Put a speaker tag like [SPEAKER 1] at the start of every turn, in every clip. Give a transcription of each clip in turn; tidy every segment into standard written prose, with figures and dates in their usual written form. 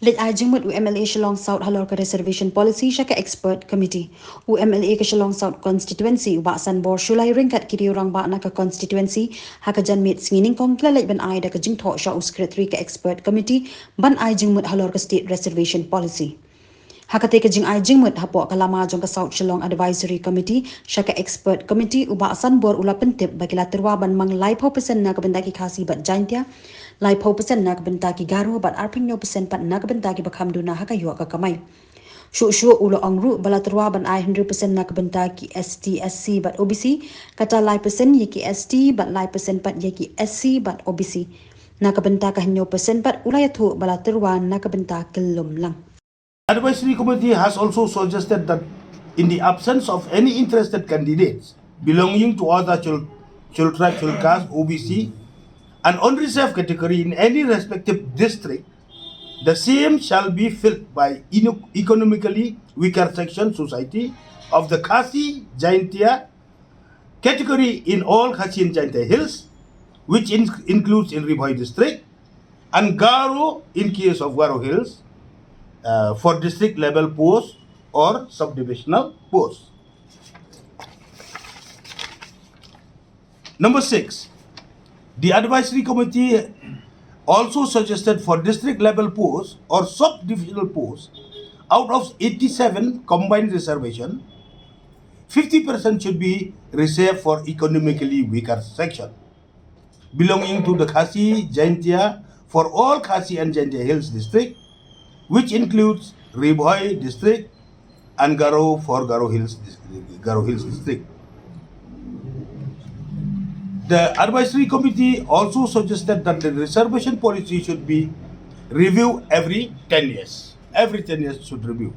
[SPEAKER 1] Leit Jingmut UMLA Shillong South Halor ka Reservation Policy siya ka Expert Committee. UMLA ka Shillong South Constituency uba Sanbor Shulay ringkat kiri orang ba na ka constituency haka janmit singining kong klalay ban ay da ka jingtho siya Secretary ka Expert Committee ban ay Jingmut Halor ka State Reservation Policy. Hakate ka jing ay Jingmut hapo kalama jong ka South Shillong Advisory Committee siya ka Expert Committee uba Sanbor ula pentip bagila terwaban mang live percent na kabendaki khasi bat jaintia Lai percent nak bentaki garu bat arping percent pat nak bentaki bakam duna hakayo ka kamay. Shu ulo angru bala terwa ban ai 100% nak bentaki ST SC bat OBC kata lai percent yaki ST bat lai percent pat yaki SC bat OBC. Nak bentaka hanyo percent pat ulayatu bala terwa nak bentaki lum lang.
[SPEAKER 2] Advisory Committee has also suggested that in the absence of any interested candidates belonging to other chul tribe, chul caste, OBC, and unreserved category in any respective district, the same shall be filled by economically weaker section society of the Khasi Jaintia category in all Khasi and Jaintia hills, which includes in Ribhoi district, and Garo in case of Garo hills, for district level posts or subdivisional posts. Number 6. The advisory committee also suggested for district level posts or sub-divisional posts, out of 87 combined reservation, 50% should be reserved for economically weaker section belonging to the Khasi Jaintia for all Khasi and Jaintia Hills district, which includes Ribhoi district and Garo for Garo Hills district. The advisory committee also suggested that the reservation policy should be reviewed every 10 years. Every 10 years should review.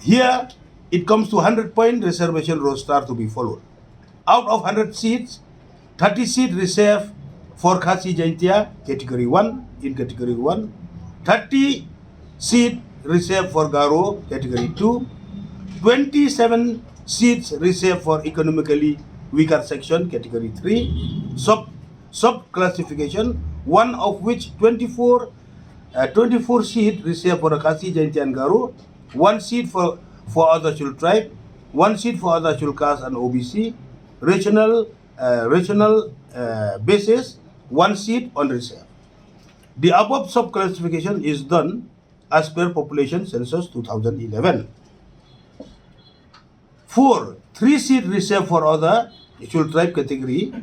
[SPEAKER 2] Here, it comes to 100-point reservation roster to be followed. Out of 100 seats, 30 seats reserved for Khasi Jaintia, category 1, in category 1. 30 seats reserved for Garo, category 2. 27 seats reserved for economically weaker section, category 3, sub classification, one of which 24 seats reserved for Khasi, Jaintia and Garo, 1 seat for other chul tribe, 1 seat for other chul caste and OBC, regional basis, 1 seat on reserve. The above sub classification is done as per population census 2011. 4. 3 seats reserved for other chul tribe category.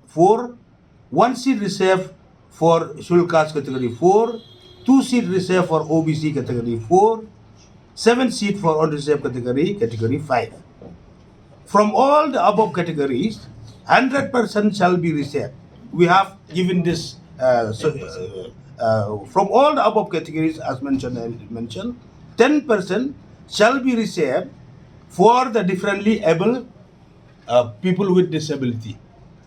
[SPEAKER 2] 4. 1 seat reserved for chul caste category 4. 2 seats reserved for OBC category 4. 7 seats for unreserved category 5. From all the above categories, 100% shall be reserved. We have given this from all the above categories as mentioned, 10% shall be reserved for the differently able people with disability,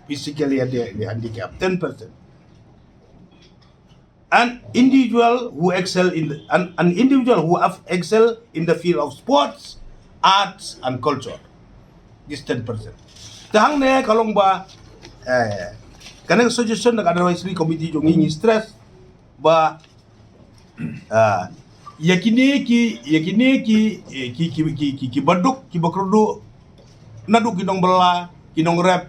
[SPEAKER 2] physically and handicapped, 10%. An individual who excel in the field of sports, arts and culture, this 10%. Tahang ne kalong ba kanang suggestion ng advisory committee yung ngi stress ba yakini ki baduk ki bakrudu naduk kinong bala kinong rep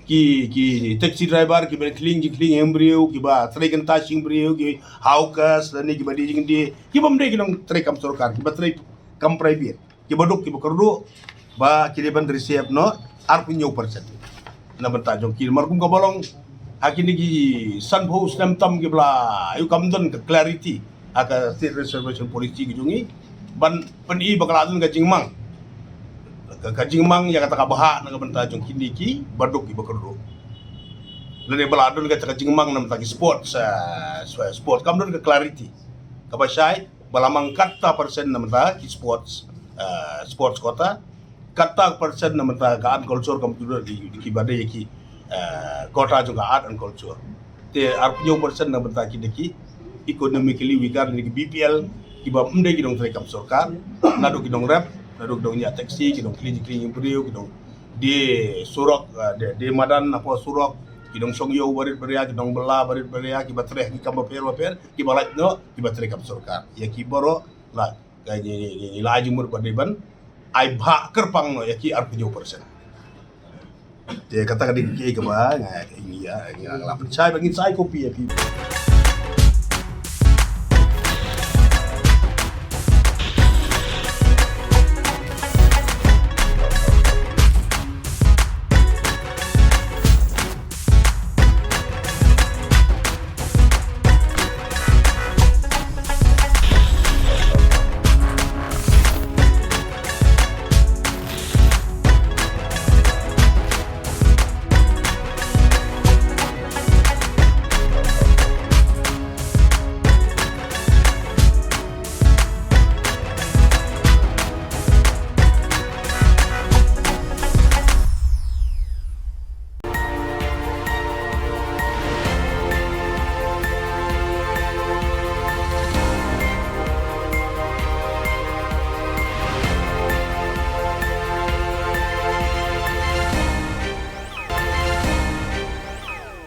[SPEAKER 2] ki taxi driver ki kling embryo ki ba tray kan tashing embryo ki hawkers ni ki ba di ki bamde kinong tray kam sarkar ki ba tray kam private ki baduk ki bakrudu ba ki ban receive no ar punyo percent na bantajong ki markum ka bolong akini ki san ho stem tam ki bla ayu kam don ka clarity aka state reservation policy ki jungi ban pani bakaladun ka jingmang ya kata kabaha na bantajong kini ki baduk ki bakrudu lene baladun ka jingmang nam tagi sports sport kam don ka clarity kabasay balamang katta percent nam ta ki sports kota katta percent nam ta ka art culture computer ki bade ki kota juga art and culture te arpnyo percent nam ta ki deki economically weaker ni BPL ki ba mde ki dong trekam sarkar nadu ki dong rep nadu dong ya taxi ki dong clean imprio ki dong de surok de madan apa surok Idong song yo barit beria ki dong bela barit beria ki batreh ki kamba per ki balat no ki batreh kap surkar ya ki boro la ga ni la Jingmut badiban ai bha kerpang no ya ki ar 7%. Dia kata ke ba ngai ini ya ngai la percaya bagi saya kopi ya ki